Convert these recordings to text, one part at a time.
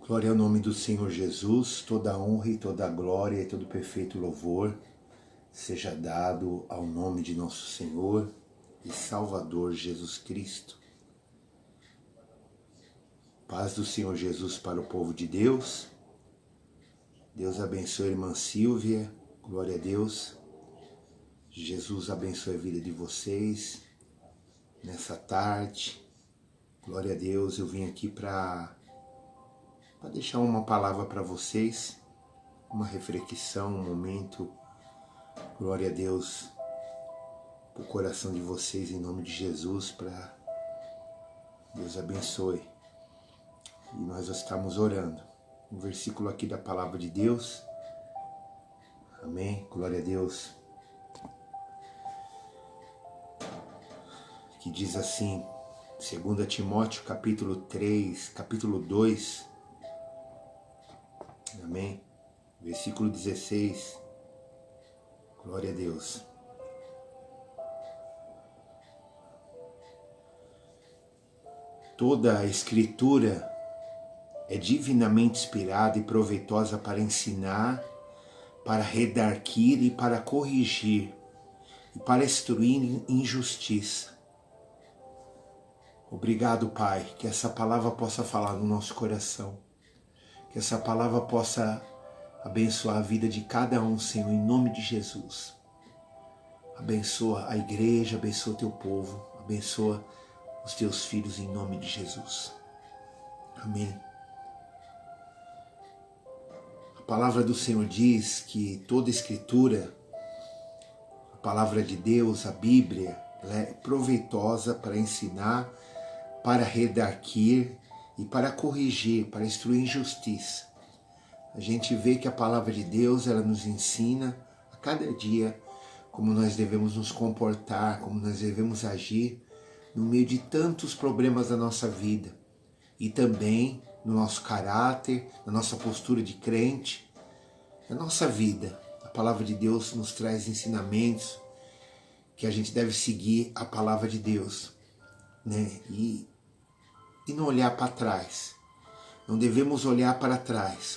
Glória ao nome do Senhor Jesus, toda a honra e toda a glória e todo perfeito louvor seja dado ao nome de nosso Senhor e Salvador Jesus Cristo. Paz do Senhor Jesus para o povo de Deus. Deus abençoe a irmã Silvia, glória a Deus. Jesus abençoe a vida de vocês nessa tarde. Glória a Deus, eu vim aqui para deixar uma palavra para vocês, uma reflexão, um momento, glória a Deus, para o coração de vocês, em nome de Jesus, para Deus abençoe. E nós estamos orando. Um versículo aqui da palavra de Deus, amém, glória a Deus, que diz assim, 2 Timóteo capítulo 3, capítulo 2, amém, versículo 16, glória a Deus. Toda a Escritura é divinamente inspirada e proveitosa para ensinar, para redarguir e para corrigir, e para instruir em justiça. Obrigado, Pai, que essa palavra possa falar no nosso coração, que essa palavra possa abençoar a vida de cada um, Senhor, em nome de Jesus. Abençoa a igreja, abençoa o teu povo, abençoa os teus filhos em nome de Jesus. Amém. A palavra do Senhor diz que toda Escritura, a palavra de Deus, a Bíblia, ela é proveitosa para ensinar, para redarguir e para corrigir, para instruir em justiça. A gente vê que a palavra de Deus, ela nos ensina a cada dia como nós devemos nos comportar, como nós devemos agir no meio de tantos problemas da nossa vida e também no nosso caráter, na nossa postura de crente, na nossa vida. A palavra de Deus nos traz ensinamentos que a gente deve seguir a palavra de Deus, né? E não olhar para trás. Não devemos olhar para trás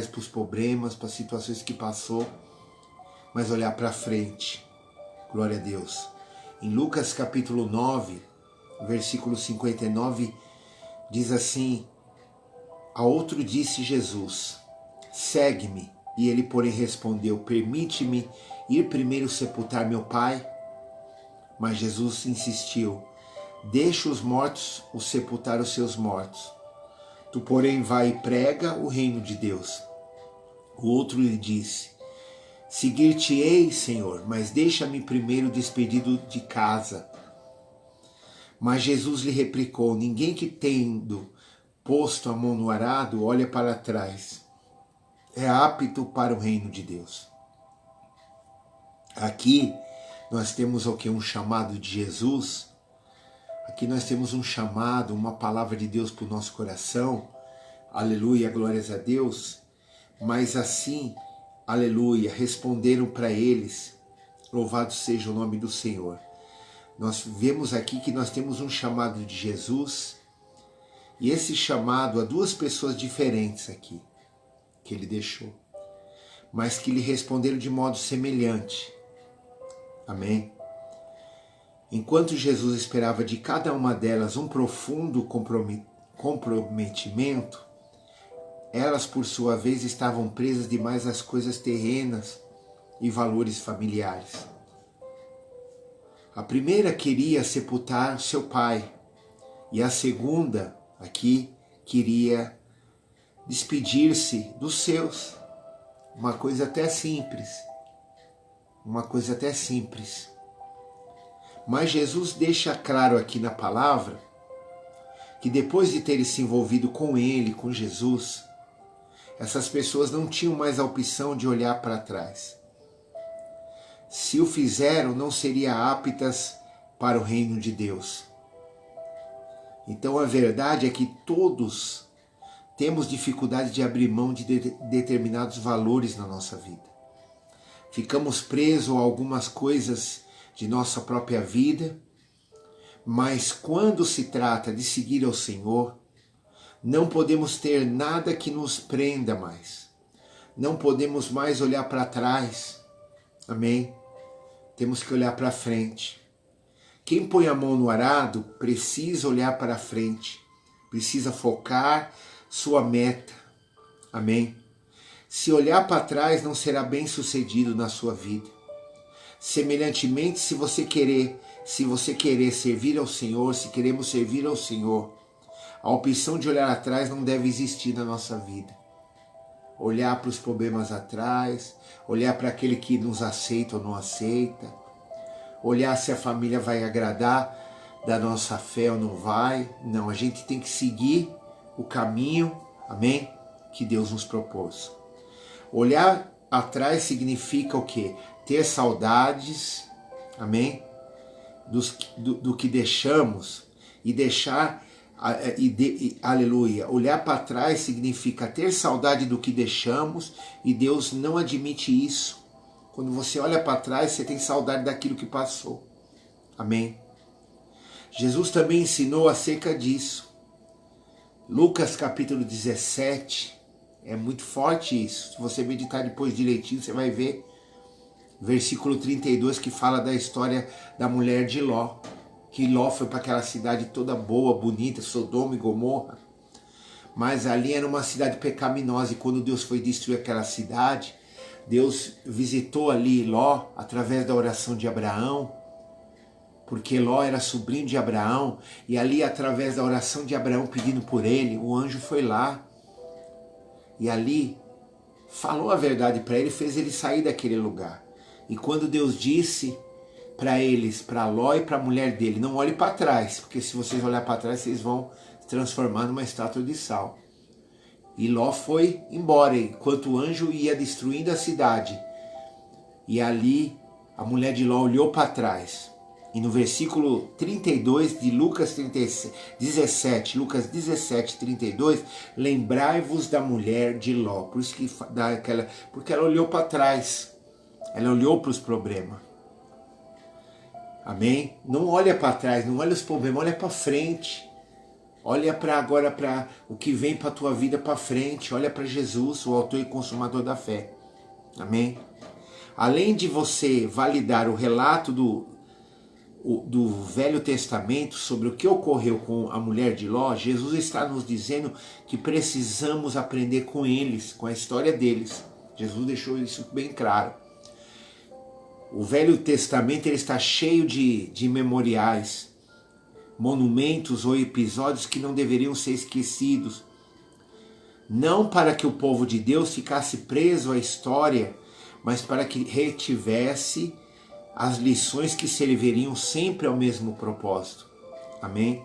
para os problemas, para as situações que passou, mas olhar para frente. Glória a Deus. Em Lucas capítulo 9, versículo 59, diz assim, a outro disse Jesus, segue-me. E ele, porém, respondeu, permite-me ir primeiro sepultar meu pai? Mas Jesus insistiu, deixa os mortos os sepultar os seus mortos. Tu, porém, vai e prega o reino de Deus. O outro lhe disse, seguir-te-ei, Senhor, mas deixa-me primeiro despedido de casa. Mas Jesus lhe replicou, ninguém que tendo posto a mão no arado olha para trás, é apto para o reino de Deus. Aqui nós temos o que? Um chamado de Jesus. Aqui nós temos um chamado, uma palavra de Deus para o nosso coração. Aleluia, glórias a Deus. Mas assim, aleluia, responderam para eles, louvado seja o nome do Senhor. Nós vemos aqui que nós temos um chamado de Jesus, e esse chamado a duas pessoas diferentes aqui, que ele deixou, mas que lhe responderam de modo semelhante. Amém? Enquanto Jesus esperava de cada uma delas um profundo comprometimento, elas, por sua vez, estavam presas demais às coisas terrenas e valores familiares. A primeira queria sepultar seu pai, e a segunda, aqui, queria despedir-se dos seus. Uma coisa até simples. Mas Jesus deixa claro aqui na palavra que depois de terem se envolvido com ele, com Jesus, essas pessoas não tinham mais a opção de olhar para trás. Se o fizeram, não seriam aptas para o reino de Deus. Então a verdade é que todos temos dificuldade de abrir mão de determinados valores na nossa vida. Ficamos presos a algumas coisas de nossa própria vida, mas quando se trata de seguir ao Senhor, Não podemos ter nada que nos prenda mais. Não podemos mais olhar para trás. Amém? Temos que olhar para frente. Quem põe a mão no arado precisa olhar para frente. Precisa focar sua meta. Amém? Se olhar para trás, não será bem sucedido na sua vida. Semelhantemente, se você querer servir ao Senhor, se queremos servir ao Senhor, a opção de olhar atrás não deve existir na nossa vida. Olhar para os problemas atrás, olhar para aquele que nos aceita ou não aceita, olhar se a família vai agradar da nossa fé ou não vai. Não, a gente tem que seguir o caminho, amém? Que Deus nos propôs. Olhar atrás significa o quê? Ter saudades, amém? Do que deixamos e deixar, aleluia. Olhar para trás significa ter saudade do que deixamos e Deus não admite isso. Quando você olha para trás, você tem saudade daquilo que passou. Amém? Jesus também ensinou acerca disso. Lucas capítulo 17, é muito forte isso. Se você meditar depois direitinho, você vai ver. Versículo 32 que fala da história da mulher de Ló. Que Ló foi para aquela cidade toda boa, bonita, Sodoma e Gomorra. Mas ali era uma cidade pecaminosa e quando Deus foi destruir aquela cidade, Deus visitou ali Ló através da oração de Abraão, porque Ló era sobrinho de Abraão, e ali através da oração de Abraão pedindo por ele, o anjo foi lá, e ali falou a verdade para ele, fez ele sair daquele lugar. E quando Deus disse para eles, para Ló e para a mulher dele, não olhe para trás, porque se vocês olharem para trás, vocês vão se transformar numa estátua de sal. E Ló foi embora, enquanto o anjo ia destruindo a cidade. E ali a mulher de Ló olhou para trás. E no versículo 32 de Lucas 17, Lucas 17, 32, lembrai-vos da mulher de Ló. Por isso que dá aquela, porque ela olhou para trás. Ela olhou para os problemas. Amém? Não olha para trás, não olha os problemas, olha para frente. Olha para agora para o que vem para a tua vida para frente. Olha para Jesus, o autor e consumador da fé. Amém? Além de você validar o relato do Velho Testamento sobre o que ocorreu com a mulher de Ló, Jesus está nos dizendo que precisamos aprender com eles, com a história deles. Jesus deixou isso bem claro. O Velho Testamento ele está cheio de memoriais, monumentos ou episódios que não deveriam ser esquecidos. Não para que o povo de Deus ficasse preso à história, mas para que retivesse as lições que serviriam sempre ao mesmo propósito. Amém?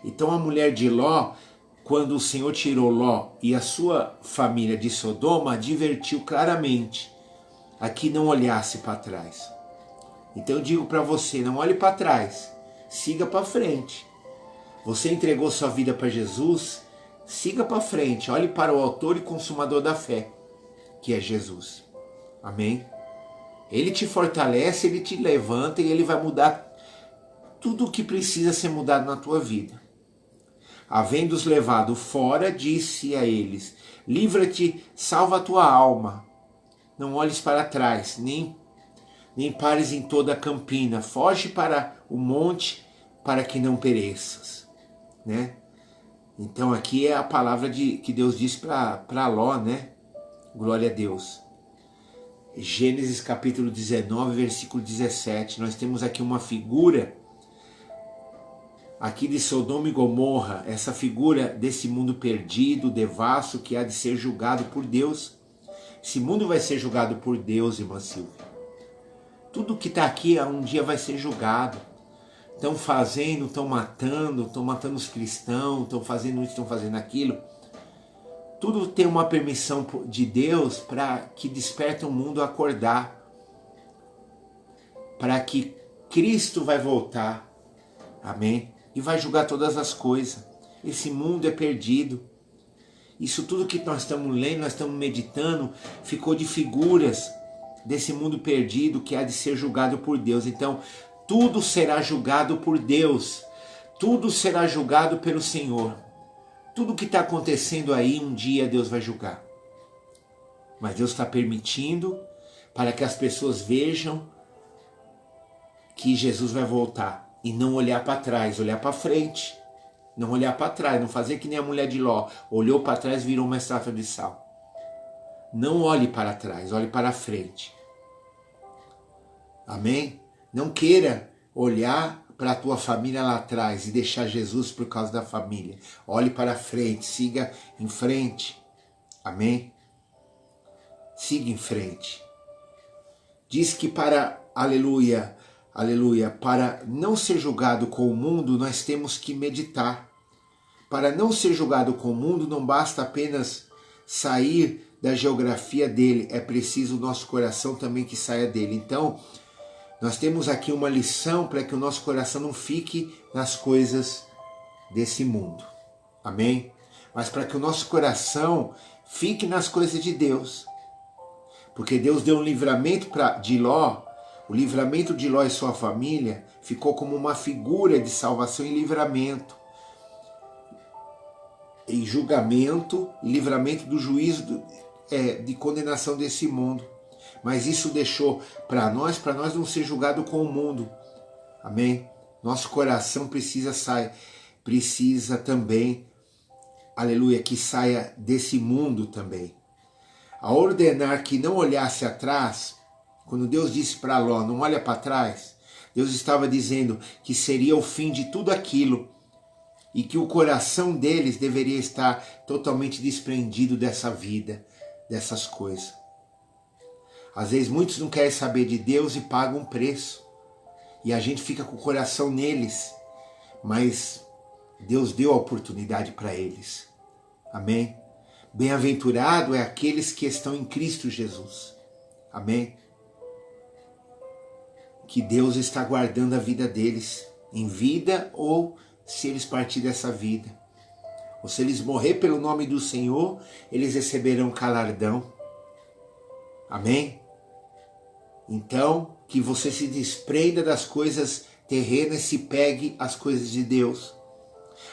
Então a mulher de Ló, quando o Senhor tirou Ló e a sua família de Sodoma, advertiu claramente a que não olhasse para trás. Então eu digo para você, não olhe para trás, siga para frente. Você entregou sua vida para Jesus, siga para frente, olhe para o autor e consumador da fé, que é Jesus. Amém? Ele te fortalece, ele te levanta e ele vai mudar tudo o que precisa ser mudado na tua vida. Havendo-os levado fora, disse a eles, livra-te, salva a tua alma. Não olhes para trás, nem pares em toda a campina, foge para o monte para que não pereças. Né? Então aqui é a palavra que Deus diz para Ló, né? Glória a Deus. Gênesis capítulo 19, versículo 17. Nós temos aqui uma figura aqui de Sodoma e Gomorra, essa figura desse mundo perdido, devasso, que há de ser julgado por Deus. Esse mundo vai ser julgado por Deus, irmã Silvia. Tudo que está aqui um dia vai ser julgado. Estão fazendo, estão matando os cristãos, estão fazendo isso, estão fazendo aquilo. Tudo tem uma permissão de Deus para que desperte o mundo a acordar. Para que Cristo vai voltar. Amém? E vai julgar todas as coisas. Esse mundo é perdido. Isso tudo que nós estamos lendo, nós estamos meditando, ficou de figuras desse mundo perdido que há de ser julgado por Deus. Então, tudo será julgado por Deus. Tudo será julgado pelo Senhor. Tudo que está acontecendo aí, um dia Deus vai julgar. Mas Deus está permitindo para que as pessoas vejam que Jesus vai voltar. E não olhar para trás, olhar para frente. Não olhar para trás, não fazer que nem a mulher de Ló. Olhou para trás e virou uma estátua de sal. Não olhe para trás, olhe para frente. Amém? Não queira olhar para a tua família lá atrás e deixar Jesus por causa da família. Olhe para frente, siga em frente. Amém? Siga em frente. Diz que aleluia, para não ser julgado com o mundo, nós temos que meditar. Para não ser julgado com o mundo, não basta apenas sair da geografia dele, é preciso o nosso coração também que saia dele. Então, nós temos aqui uma lição para que o nosso coração não fique nas coisas desse mundo. Amém? Mas para que o nosso coração fique nas coisas de Deus. Porque Deus deu um livramento de Ló. O livramento de Ló e sua família ficou como uma figura de salvação e livramento. E julgamento e livramento do juízo de condenação desse mundo. Mas isso deixou para nós não ser julgado com o mundo. Amém? Nosso coração precisa também, aleluia, que saia desse mundo também. A ordenar que não olhasse atrás, quando Deus disse para Ló, não olha para trás, Deus estava dizendo que seria o fim de tudo aquilo e que o coração deles deveria estar totalmente desprendido dessa vida, dessas coisas. Às vezes muitos não querem saber de Deus e pagam um preço. E a gente fica com o coração neles. Mas Deus deu a oportunidade para eles. Amém? Bem-aventurado é aqueles que estão em Cristo Jesus. Amém? Que Deus está guardando a vida deles. Em vida ou se eles partirem dessa vida. Ou se eles morrer pelo nome do Senhor, eles receberão galardão. Amém? Então, que você se desprenda das coisas terrenas e se pegue às coisas de Deus.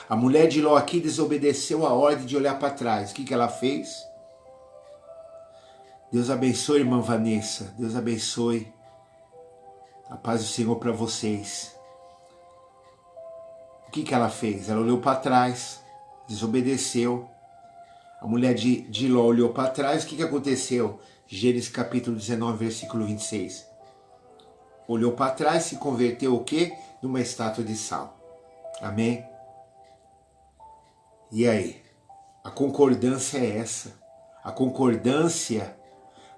A mulher de Ló aqui desobedeceu a ordem de olhar para trás. O que ela fez? Deus abençoe, irmã Vanessa. Deus abençoe. A paz do Senhor para vocês. O que ela fez? Ela olhou para trás, desobedeceu. A mulher de Ló olhou para trás. O que aconteceu? Gênesis capítulo 19, versículo 26. Olhou para trás, se converteu o quê? Numa estátua de sal. Amém? E aí? A concordância é essa. A concordância,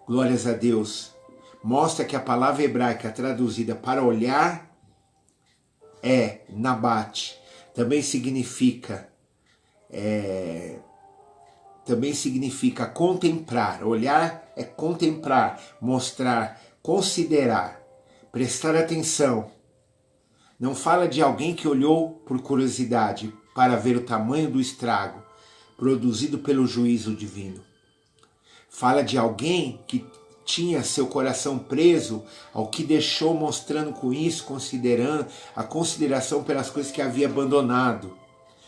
glórias a Deus, mostra que a palavra hebraica traduzida para olhar é Nabat. Também significa contemplar. Olhar é contemplar, mostrar, considerar, prestar atenção. Não fala de alguém que olhou por curiosidade para ver o tamanho do estrago produzido pelo juízo divino. Fala de alguém que tinha seu coração preso ao que deixou, mostrando com isso, considerando a consideração pelas coisas que havia abandonado.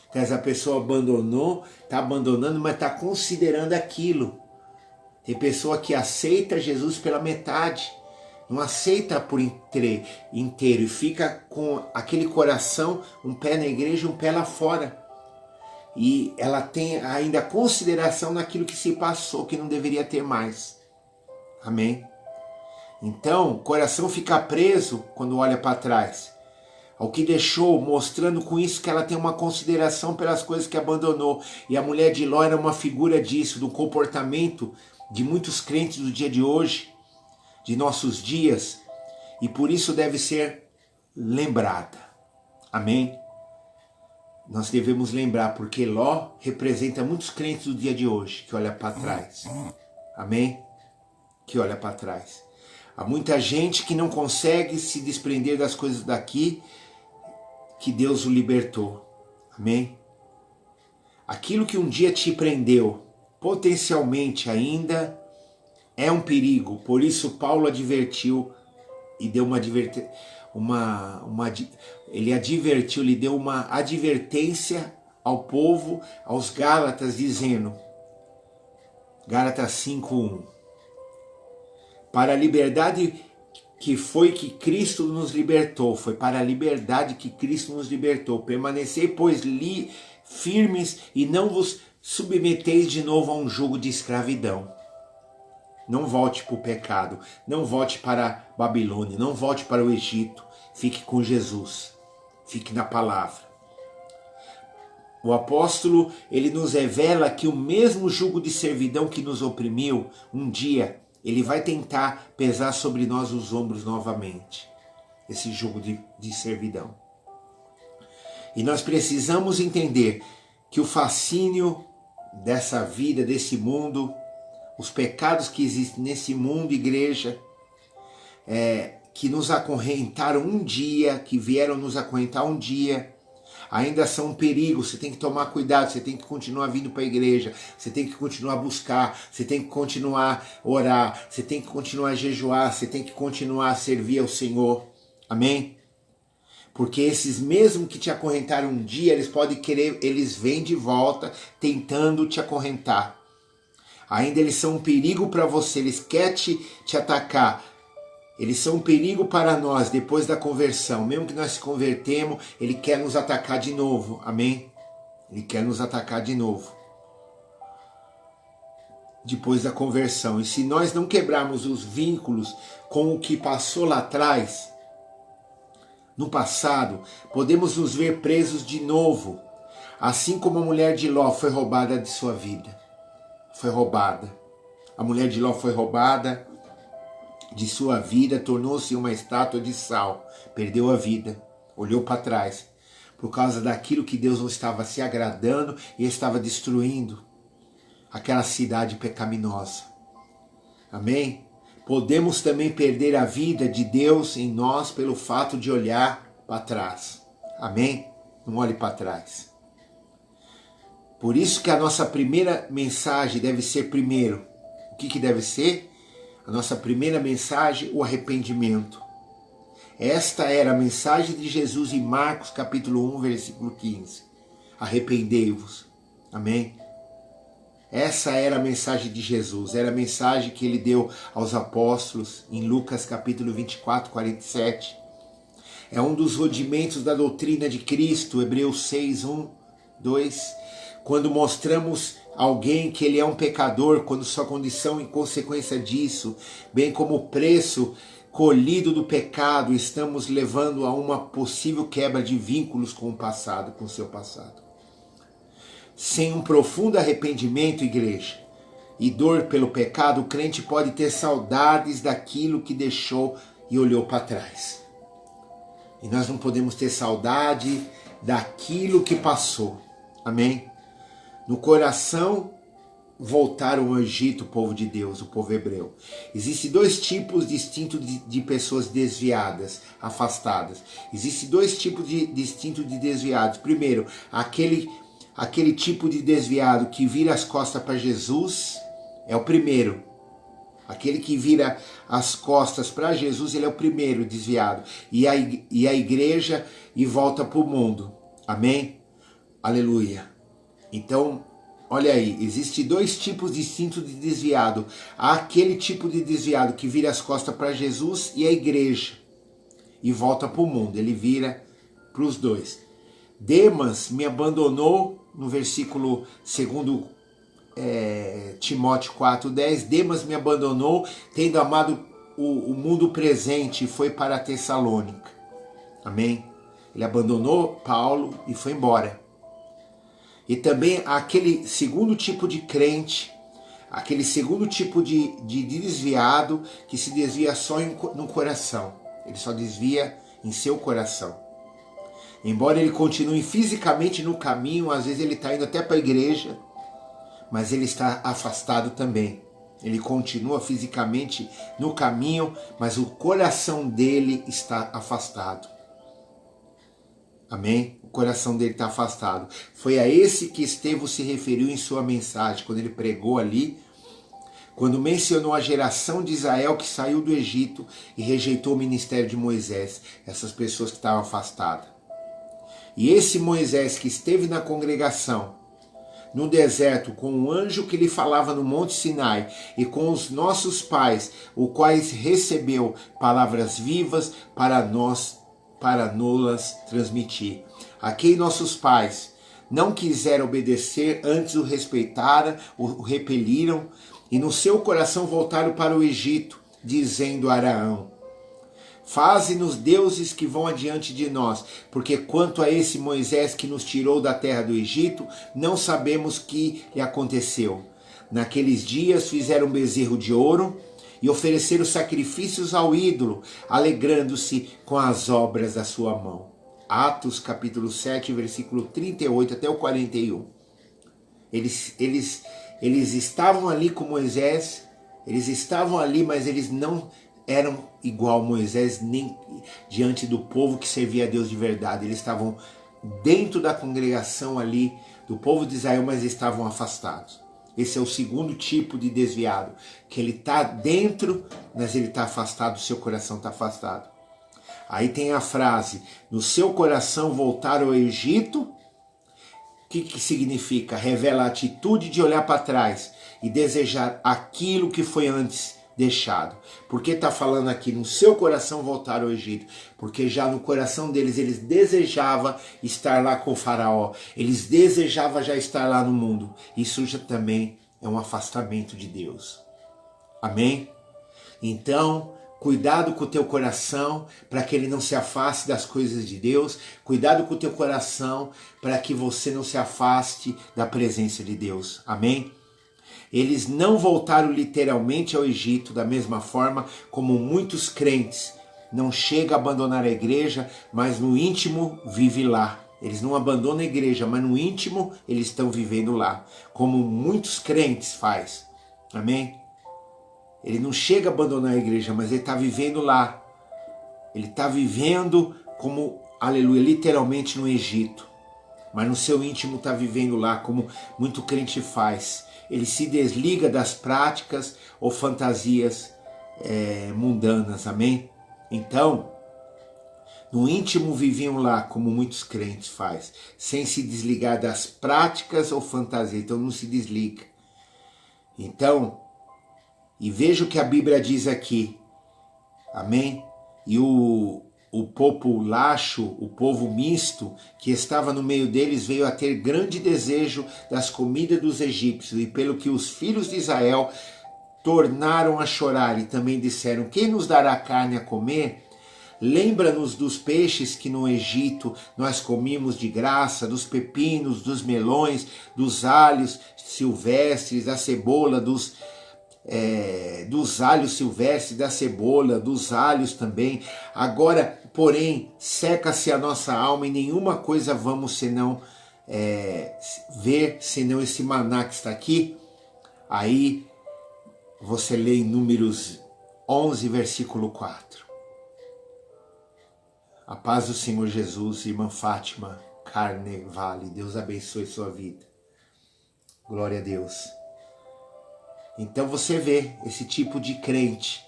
Então, a pessoa abandonou, está abandonando, mas está considerando aquilo. Tem pessoa que aceita Jesus pela metade, não aceita por inteiro e fica com aquele coração, um pé na igreja, um pé lá fora. E ela tem ainda consideração naquilo que se passou, que não deveria ter mais. Amém? Então, o coração fica preso quando olha para trás. Ao que deixou, mostrando com isso que ela tem uma consideração pelas coisas que abandonou. E a mulher de Ló era uma figura disso, do comportamento de muitos crentes do dia de hoje, de nossos dias, e por isso deve ser lembrada. Amém? Nós devemos lembrar, porque Ló representa muitos crentes do dia de hoje, que olha para trás. Amém? Que olha para trás. Há muita gente que não consegue se desprender das coisas daqui, que Deus o libertou. Amém? Aquilo que um dia te prendeu, potencialmente ainda é um perigo. Por isso Paulo advertiu e deu ele advertiu, lhe deu uma advertência ao povo, aos Gálatas, dizendo, Gálatas 5:1, para a liberdade que foi que Cristo nos libertou, foi para a liberdade que Cristo nos libertou. Permanecei, pois, firmes e não vos submeteis de novo a um jugo de escravidão. Não volte para o pecado, não volte para a Babilônia, não volte para o Egito. Fique com Jesus, fique na palavra. O apóstolo, ele nos revela que o mesmo jugo de servidão que nos oprimiu, um dia, ele vai tentar pesar sobre nós os ombros novamente. Esse jugo de servidão. E nós precisamos entender que o fascínio dessa vida, desse mundo, os pecados que existem nesse mundo, igreja, que nos acorrentaram um dia, que vieram nos acorrentar um dia, ainda são um perigo. Você tem que tomar cuidado, você tem que continuar vindo para a igreja, você tem que continuar a buscar, você tem que continuar a orar, você tem que continuar a jejuar, você tem que continuar a servir ao Senhor. Amém? Porque esses mesmos que te acorrentaram um dia, eles podem querer, eles vêm de volta tentando te acorrentar. Ainda eles são um perigo para você, eles querem te atacar. Eles são um perigo para nós depois da conversão. Mesmo que nós se convertemos, ele quer nos atacar de novo. Amém? Ele quer nos atacar de novo. Depois da conversão. E se nós não quebrarmos os vínculos com o que passou lá atrás, no passado, podemos nos ver presos de novo. Assim como a mulher de Ló foi roubada de sua vida. Foi roubada. A mulher de Ló foi roubada de sua vida, tornou-se uma estátua de sal, perdeu a vida, olhou para trás, por causa daquilo que Deus não estava se agradando e estava destruindo aquela cidade pecaminosa. Amém? Podemos também perder a vida de Deus em nós pelo fato de olhar para trás. Amém? Não olhe para trás. Por isso que a nossa primeira mensagem deve ser primeiro. O que deve ser? A nossa primeira mensagem, o arrependimento. Esta era a mensagem de Jesus em Marcos capítulo 1, versículo 15. Arrependei-vos. Amém? Essa era a mensagem de Jesus, era a mensagem que ele deu aos apóstolos em Lucas capítulo 24, 47. É um dos rudimentos da doutrina de Cristo, Hebreus 6, 1, 2. Quando mostramos alguém que ele é um pecador, quando sua condição em consequência disso, bem como o preço colhido do pecado, estamos levando a uma possível quebra de vínculos com o passado, com o seu passado. Sem um profundo arrependimento, igreja, e dor pelo pecado, o crente pode ter saudades daquilo que deixou e olhou para trás. E nós não podemos ter saudade daquilo que passou. Amém? No coração voltaram ao Egito, o povo de Deus, o povo hebreu. Existem dois tipos distintos de pessoas desviadas, afastadas. Existem dois tipos distintos de desviados. Primeiro, aquele tipo de desviado que vira as costas para Jesus é o primeiro. Aquele que vira as costas para Jesus, ele é o primeiro desviado. E a igreja e volta para o mundo. Amém? Aleluia. Então, olha aí, existem dois tipos distintos de desviado. Há aquele tipo de desviado que vira as costas para Jesus e a igreja e volta para o mundo. Ele vira para os dois. Demas me abandonou, no versículo 2 Timóteo 4,10. Demas me abandonou, tendo amado o mundo presente, e foi para Tessalônica. Amém? Ele abandonou Paulo e foi embora. E também aquele segundo tipo de crente, aquele segundo tipo de desviado, que se desvia só no coração. Ele só desvia em seu coração. Embora ele continue fisicamente no caminho, às vezes ele está indo até para a igreja, mas ele está afastado também. Ele continua fisicamente no caminho, mas o coração dele está afastado. Amém? O coração dele está afastado. Foi a esse que Estevão se referiu em sua mensagem, quando ele pregou ali, quando mencionou a geração de Israel que saiu do Egito e rejeitou o ministério de Moisés. Essas pessoas que estavam afastadas. E esse Moisés que esteve na congregação, no deserto, com um anjo que lhe falava no Monte Sinai, e com os nossos pais, o quais recebeu palavras vivas para nós, para nos-las transmitir. A quem nossos pais não quiseram obedecer, antes o respeitaram, o repeliram, e no seu coração voltaram para o Egito, dizendo a Araão: faze-nos deuses que vão adiante de nós, porque quanto a esse Moisés que nos tirou da terra do Egito, não sabemos o que lhe aconteceu. Naqueles dias fizeram um bezerro de ouro e ofereceram sacrifícios ao ídolo, alegrando-se com as obras da sua mão. Atos capítulo 7, versículo 38 até o 41. Eles estavam ali com Moisés, eles estavam ali, mas eles não eram igual Moisés, nem diante do povo que servia a Deus de verdade. Eles estavam dentro da congregação ali, do povo de Israel, mas estavam afastados. Esse é o segundo tipo de desviado, que ele está dentro, mas ele está afastado, seu coração está afastado. Aí tem a frase, no seu coração voltar ao Egito. O que significa? Revela a atitude de olhar para trás e desejar aquilo que foi antes deixado. Por que está falando aqui no seu coração voltar ao Egito? Porque já no coração deles, eles desejavam estar lá com o faraó. Eles desejavam já estar lá no mundo. Isso já também é um afastamento de Deus. Amém? Então, cuidado com o teu coração para que ele não se afaste das coisas de Deus. Cuidado com o teu coração para que você não se afaste da presença de Deus. Amém? Eles não voltaram literalmente ao Egito da mesma forma como muitos crentes. Não chega a abandonar a igreja, mas no íntimo vive lá. Eles não abandonam a igreja, mas no íntimo eles estão vivendo lá. Como muitos crentes faz. Amém? Ele não chega a abandonar a igreja, mas ele está vivendo lá. Ele está vivendo como, aleluia, literalmente no Egito. Mas no seu íntimo está vivendo lá, como muito crente faz. Ele se desliga das práticas ou fantasias mundanas, amém? Então, no íntimo viviam lá, como muitos crentes faz, sem se desligar das práticas ou fantasias. Então não se desliga. Então, e veja o que a Bíblia diz aqui, amém? E o populacho, o povo misto que estava no meio deles veio a ter grande desejo das comidas dos egípcios, e pelo que os filhos de Israel tornaram a chorar e também disseram: quem nos dará carne a comer? Lembra-nos dos peixes que no Egito nós comíamos de graça, dos pepinos, dos melões, dos alhos silvestres, da cebola, dos alhos silvestres, da cebola, dos alhos também. Agora, porém, seca-se a nossa alma e nenhuma coisa vamos senão ver, senão esse maná que está aqui. Aí você lê em Números 11, versículo 4. A paz do Senhor Jesus, irmã Fátima Carnevale, Deus abençoe sua vida. Glória a Deus. Então você vê esse tipo de crente.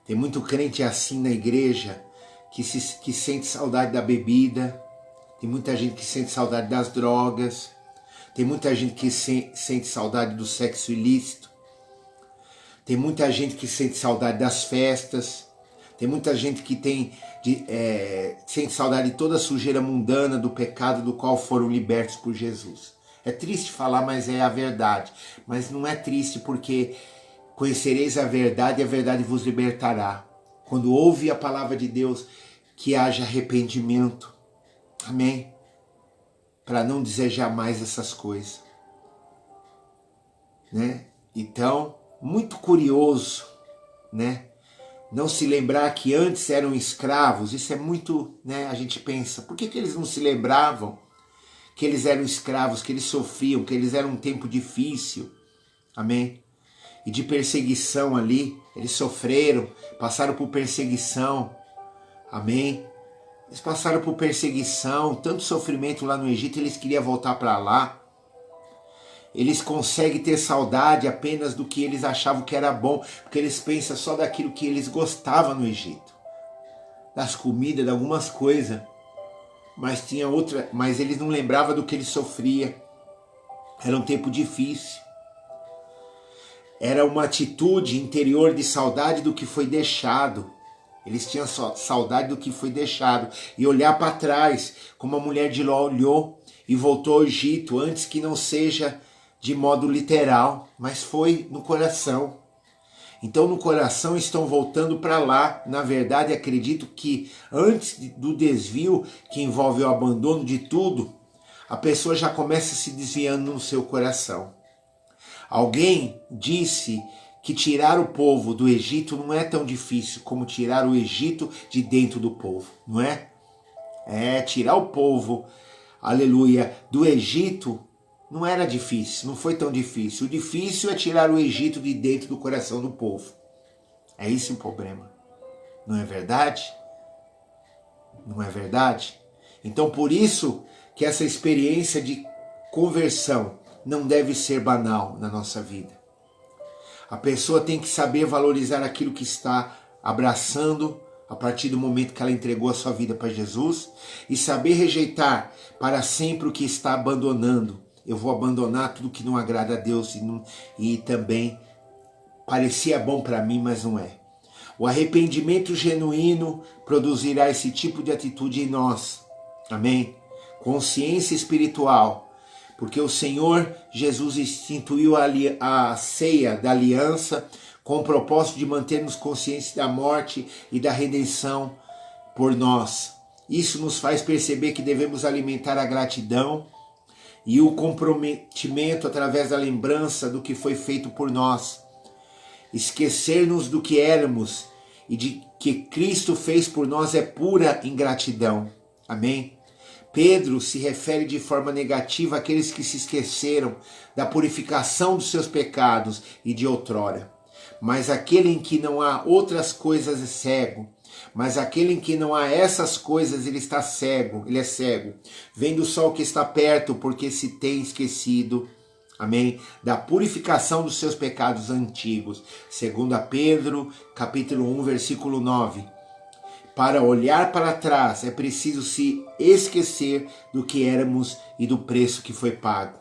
Tem muito crente assim na igreja, que sente saudade da bebida. Tem muita gente que sente saudade das drogas. Tem muita gente que sente saudade do sexo ilícito. Tem muita gente que sente saudade das festas. Tem muita gente que sente saudade de toda a sujeira mundana do pecado do qual foram libertos por Jesus. É triste falar, mas é a verdade. Mas não é triste porque conhecereis a verdade e a verdade vos libertará. Quando ouve a palavra de Deus, que haja arrependimento. Amém? Para não desejar mais essas coisas. Né? Então, muito curioso, né? Não se lembrar que antes eram escravos. Isso é muito, né? A gente pensa, por que eles não se lembravam que eles eram escravos, que eles sofriam, que eles eram um tempo difícil, amém? E de perseguição ali, eles sofreram, passaram por perseguição, amém? Eles passaram por perseguição, tanto sofrimento lá no Egito, eles queriam voltar para lá. Eles conseguem ter saudade apenas do que eles achavam que era bom, porque eles pensam só daquilo que eles gostavam no Egito, das comidas, de algumas coisas. mas eles não lembravam do que ele sofria. Era um tempo difícil. Era uma atitude interior de saudade do que foi deixado. Eles tinham saudade do que foi deixado. E olhar para trás, como a mulher de Ló olhou e voltou ao Egito, antes que não seja de modo literal, mas foi no coração. Então no coração estão voltando para lá. Na verdade, acredito que antes do desvio, que envolve o abandono de tudo, a pessoa já começa se desviando no seu coração. Alguém disse que tirar o povo do Egito não é tão difícil como tirar o Egito de dentro do povo, não é? Tirar o povo, aleluia, do Egito não era difícil, não foi tão difícil. O difícil é tirar o Egito de dentro do coração do povo. É esse o problema. Não é verdade? Não é verdade? Então por isso que essa experiência de conversão não deve ser banal na nossa vida. A pessoa tem que saber valorizar aquilo que está abraçando a partir do momento que ela entregou a sua vida para Jesus e saber rejeitar para sempre o que está abandonando. Eu vou abandonar tudo que não agrada a Deus e também parecia bom para mim, mas não é. O arrependimento genuíno produzirá esse tipo de atitude em nós. Amém? Consciência espiritual. Porque o Senhor Jesus instituiu a ceia da aliança com o propósito de manter-nos conscientes da morte e da redenção por nós. Isso nos faz perceber que devemos alimentar a gratidão e o comprometimento através da lembrança do que foi feito por nós. Esquecer-nos do que éramos e de que Cristo fez por nós é pura ingratidão. Amém? Pedro se refere de forma negativa àqueles que se esqueceram da purificação dos seus pecados e de outrora. Mas aquele em que não há outras coisas é cego. Mas aquele em que não há essas coisas, ele está cego, ele é cego. Vendo só o que está perto, porque se tem esquecido, amém, da purificação dos seus pecados antigos. 2 Pedro, capítulo 1, versículo 9. Para olhar para trás é preciso se esquecer do que éramos e do preço que foi pago.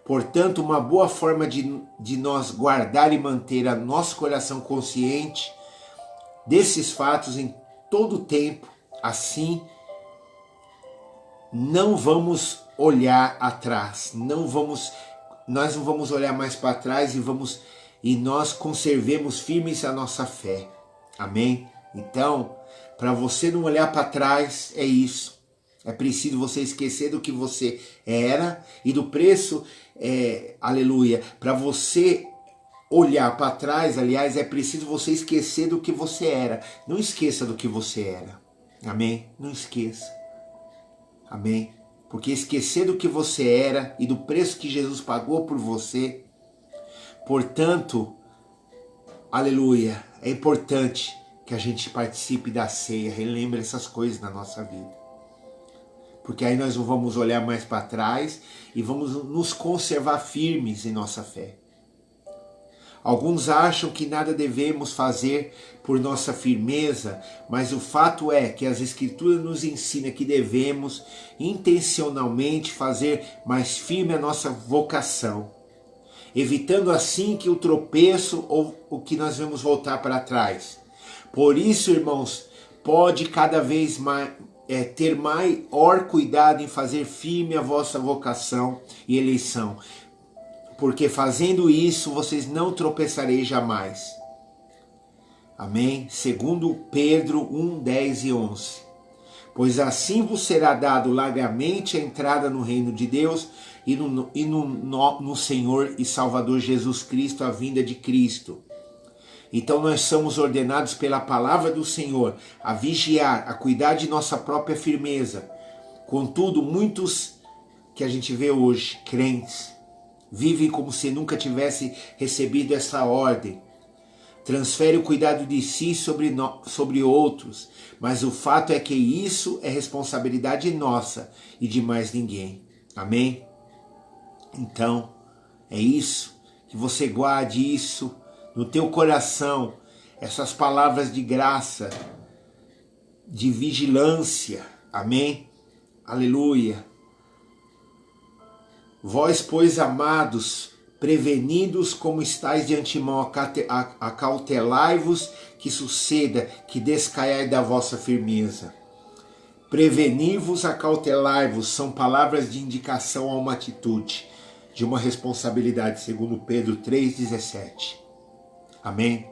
Portanto, uma boa forma de nós guardar e manter a nosso coração consciente desses fatos em todo o tempo, assim não vamos olhar atrás, nós não vamos olhar mais para trás e nós conservemos firmes a nossa fé. Amém? Então, para você não olhar para trás, é isso. É preciso você esquecer do que você era e do preço, aleluia. Para você olhar para trás, aliás, é preciso você esquecer do que você era. Não esqueça do que você era. Amém? Não esqueça. Amém? Porque esquecer do que você era e do preço que Jesus pagou por você, portanto, aleluia, é importante que a gente participe da ceia, relembre essas coisas na nossa vida. Porque aí nós não vamos olhar mais para trás e vamos nos conservar firmes em nossa fé. Alguns acham que nada devemos fazer por nossa firmeza, mas o fato é que as Escrituras nos ensinam que devemos intencionalmente fazer mais firme a nossa vocação, evitando assim que o tropeço ou o que nós vamos voltar para trás. Por isso, irmãos, pode cada vez mais ter maior cuidado em fazer firme a vossa vocação e eleição, porque fazendo isso vocês não tropeçareis jamais. Amém? Segundo Pedro 1, 10 e 11. Pois assim vos será dado largamente a entrada no reino de Deus e no Senhor e Salvador Jesus Cristo, a vinda de Cristo. Então nós somos ordenados pela palavra do Senhor a vigiar, a cuidar de nossa própria firmeza. Contudo, muitos que a gente vê hoje, crentes, vivem como se nunca tivesse recebido essa ordem. Transfere o cuidado de si sobre outros, mas o fato é que isso é responsabilidade nossa e de mais ninguém. Amém? Então, é isso, que você guarde isso no teu coração, essas palavras de graça, de vigilância, amém? Aleluia. Vós, pois, amados, prevenidos como estáis de antemão, acautelai-vos que suceda, que descaiai da vossa firmeza. Prevenir-vos, acautelai-vos, são palavras de indicação a uma atitude, de uma responsabilidade, segundo Pedro 3,17. Amém?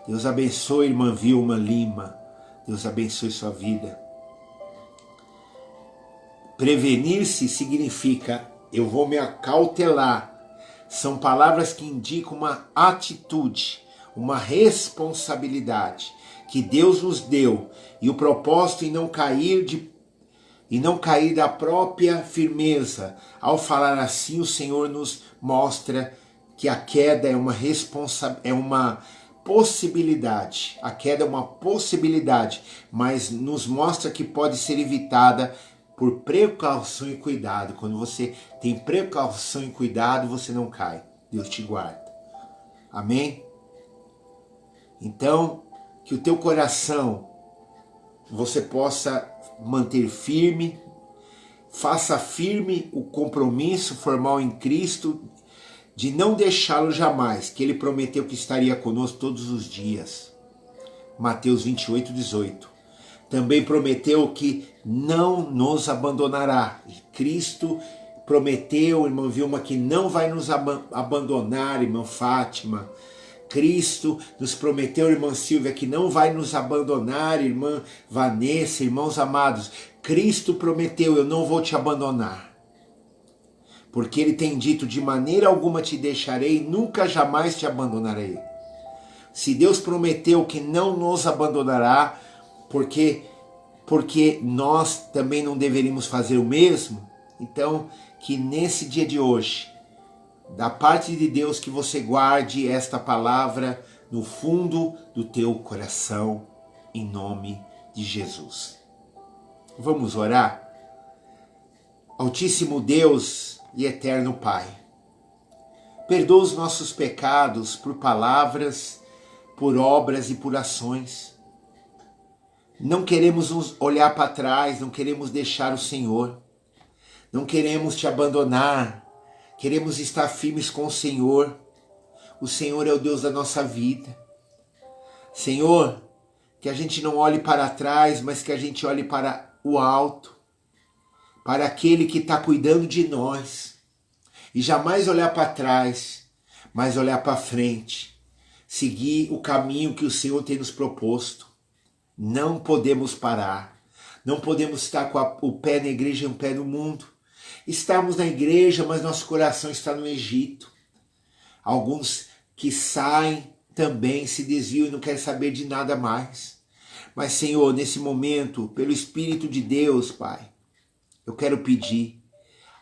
Deus abençoe, irmã Vilma Lima. Deus abençoe sua vida. Prevenir-se significa eu vou me acautelar. São palavras que indicam uma atitude, uma responsabilidade que Deus nos deu e o propósito em não cair da própria firmeza. Ao falar assim, o Senhor nos mostra que a queda é uma possibilidade. A queda é uma possibilidade, mas nos mostra que pode ser evitada por precaução e cuidado. Quando você tem precaução e cuidado, você não cai. Deus te guarda. Amém? Então, que o teu coração você possa manter firme, faça firme o compromisso formal em Cristo de não deixá-lo jamais, que ele prometeu que estaria conosco todos os dias. Mateus 28:18. Também prometeu que não nos abandonará. Cristo prometeu, irmã Vilma, que não vai nos abandonar, irmã Fátima. Cristo nos prometeu, irmã Silvia, que não vai nos abandonar, irmã Vanessa, irmãos amados. Cristo prometeu, eu não vou te abandonar. Porque ele tem dito, de maneira alguma te deixarei, nunca jamais te abandonarei. Se Deus prometeu que não nos abandonará, porque nós também não deveríamos fazer o mesmo, então que nesse dia de hoje, da parte de Deus, que você guarde esta palavra no fundo do teu coração, em nome de Jesus. Vamos orar? Altíssimo Deus e eterno Pai, perdoa os nossos pecados por palavras, por obras e por ações. Não queremos olhar para trás, não queremos deixar o Senhor, não queremos te abandonar, queremos estar firmes com o Senhor. O Senhor é o Deus da nossa vida. Senhor, que a gente não olhe para trás, mas que a gente olhe para o alto, para aquele que está cuidando de nós. E jamais olhar para trás, mas olhar para frente, seguir o caminho que o Senhor tem nos proposto. Não podemos parar, não podemos estar com o pé na igreja e um pé no mundo. Estamos na igreja, mas nosso coração está no Egito. Alguns que saem também se desviam e não querem saber de nada mais. Mas, Senhor, nesse momento, pelo Espírito de Deus, Pai, eu quero pedir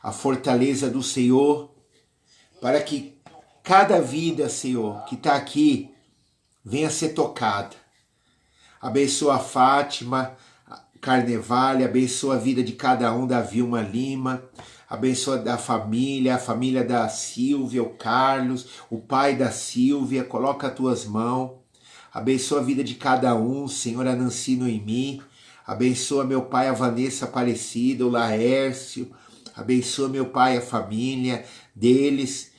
a fortaleza do Senhor para que cada vida, Senhor, que está aqui, venha ser tocada. Abençoa a Fátima Carnevale, abençoa a vida de cada um, da Vilma Lima, abençoa a família da Silvia, o Carlos, o pai da Silvia, coloca as tuas mãos, abençoa a vida de cada um, Senhor, a Nancy Noemi, abençoa meu pai, a Vanessa Aparecida, o Laércio, abençoa meu pai, a família deles,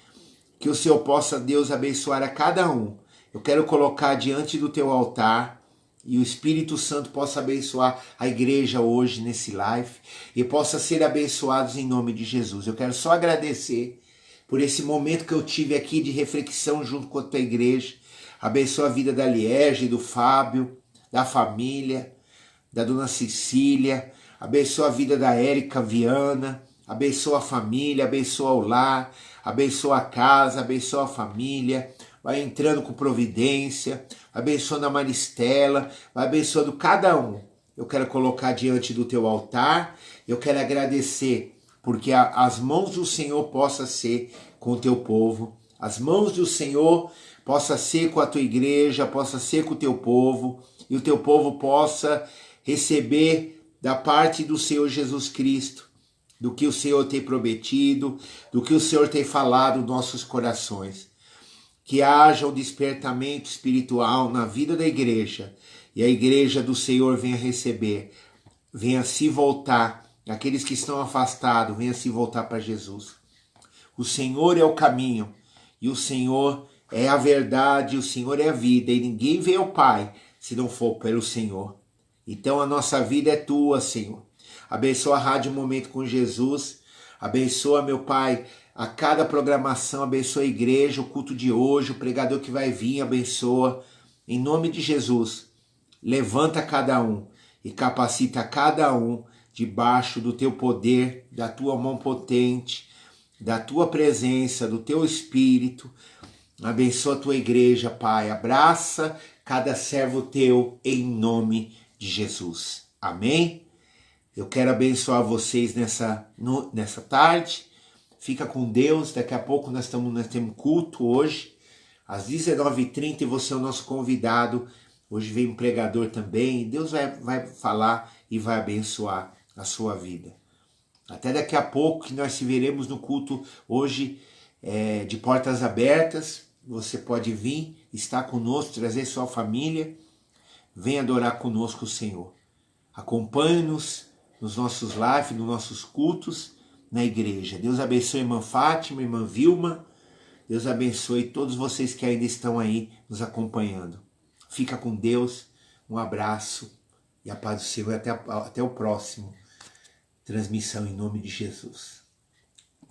que o Senhor possa, Deus, abençoar a cada um. Eu quero colocar diante do teu altar, e o Espírito Santo possa abençoar a igreja hoje nesse live e possa ser abençoados em nome de Jesus. Eu quero só agradecer por esse momento que eu tive aqui de reflexão junto com a tua igreja. Abençoa a vida da Liege, do Fábio, da família, da dona Cecília. Abençoa a vida da Érica Viana. Abençoa a família, abençoa o lar, abençoa a casa, abençoa a família. Vai entrando com providência, abençoando a Maristela, vai abençoando cada um. Eu quero colocar diante do teu altar, eu quero agradecer, porque as mãos do Senhor possam ser com o teu povo, as mãos do Senhor possam ser com a tua igreja, possam ser com o teu povo, e o teu povo possa receber da parte do Senhor Jesus Cristo, do que o Senhor tem prometido, do que o Senhor tem falado nos nossos corações. Que haja um despertamento espiritual na vida da igreja e a igreja do Senhor venha receber, venha se voltar Aqueles que estão afastados, venham se voltar para Jesus. O Senhor é o caminho, e o Senhor é a verdade, o Senhor é a vida, e ninguém vê ao Pai se não for pelo Senhor. Então a nossa vida é tua, Senhor. Abençoa a Rádio Momento com Jesus, abençoa, meu Pai, a cada programação, abençoa a igreja, o culto de hoje, o pregador que vai vir, abençoa. Em nome de Jesus, levanta cada um e capacita cada um debaixo do teu poder, da tua mão potente, da tua presença, do teu espírito. Abençoa a tua igreja, Pai. Abraça cada servo teu em nome de Jesus. Amém? Eu quero abençoar vocês nessa tarde. Fica com Deus. Daqui a pouco nós temos culto hoje, às 19h30, e você é o nosso convidado. Hoje vem um pregador também. Deus vai falar e vai abençoar a sua vida. Até daqui a pouco, que nós se veremos no culto hoje de portas abertas. Você pode vir, estar conosco, trazer sua família. Venha adorar conosco o Senhor. Acompanhe-nos nos nossos lives, nos nossos cultos na igreja. Deus abençoe a irmã Fátima, a irmã Vilma. Deus abençoe todos vocês que ainda estão aí nos acompanhando. Fica com Deus, um abraço e a paz do Senhor. Até o próximo transmissão em nome de Jesus.